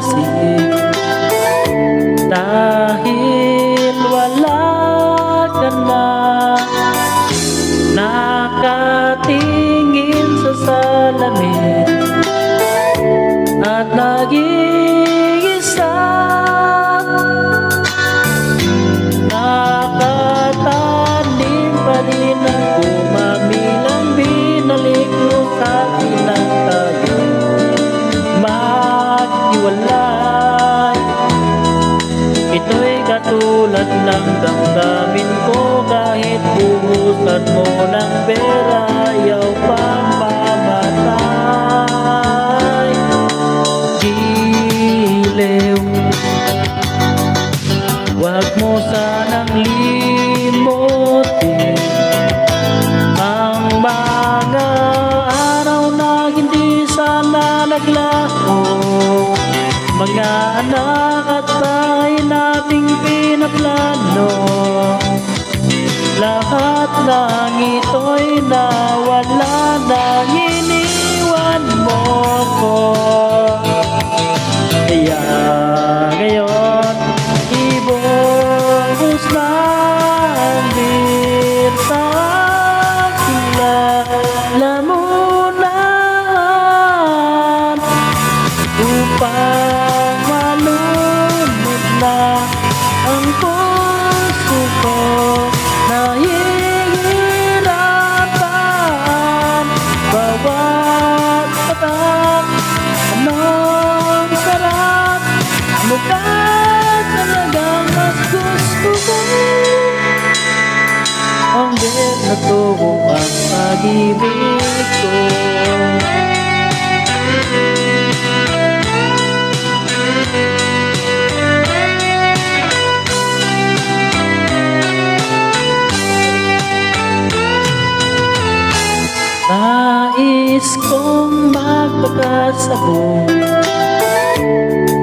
isip, dahil wala ka na. Nakatingin sa salamin at nag-iisa, nakatanim pa rin ang kumamilang binalik mo sa akin lang tayo maghiwalay. Ito'y katulad ng damdamin ko, kahit buhusan mo ng pera, ayaw pang mamatay. Giliw, wag mo sanang limutin ang mga araw na hindi sana naglaho, mga anak at bahay nating pinaplano. Lahat ng ito'y nawala nang iniwan mo ko. Kaya ngayon, ibuhos na ang bir sa aking lalamunan, upang malunod na ang puso ko. Nahihirapan bawat patak, anong sarap, ano ba talagang mas gusto ko? Ang bet na to ang pag-ibig ko. Nais kong magpakasabong,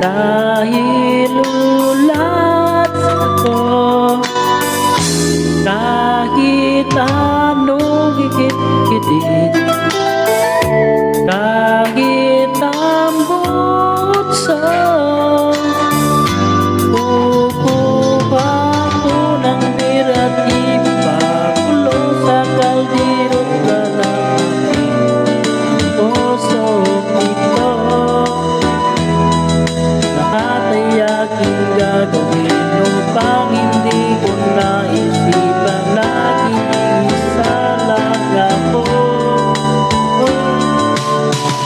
dahil ulat ako, kahit anong higit-higit, kahit ang butso, kukuha ko ng birat, ipakulo sa kaldero ka lang. Gagawin upang hindi ko naisipan naging isa lang ako.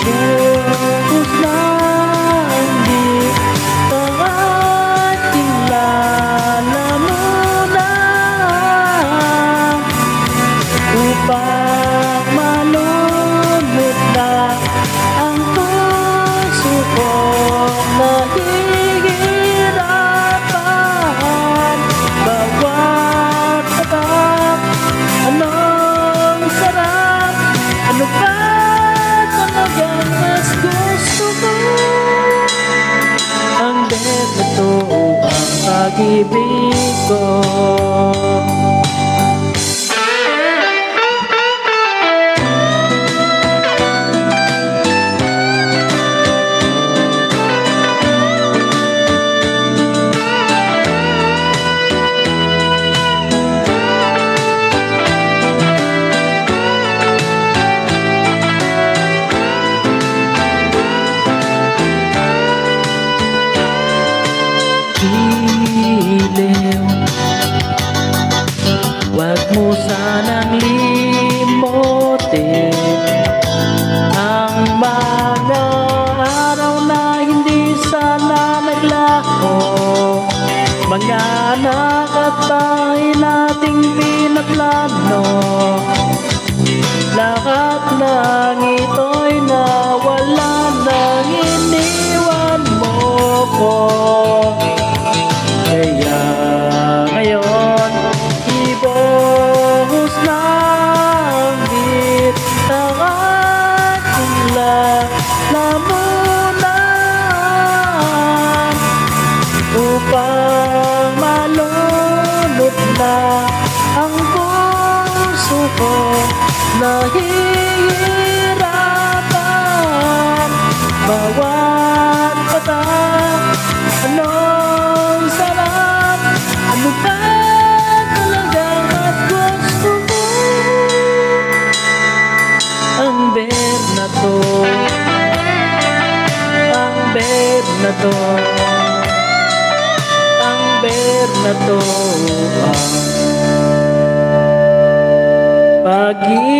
Buhos na hindi sa aking lalamunan, upang malunod na ang puso ko. Nahihirapan bawat patak, anong sarap, ano ba talagang mas gusto ko? Ang bet na to ang pag-ibig ko. Giliw, wag mo sanang limutin ang mga araw na hindi sana naglaho, mga anak at bahay nating pinaplano. Lahat ng ito'y nawala nang iniwan mo ko. Kaya ngayon, ibuhos na ang bit sa aking lalamunan, upang malunod na ang puso ko. Nahihirapan bawat patak, Ang ber na to, ang ber na to, ang ber na to, ang pag-ibig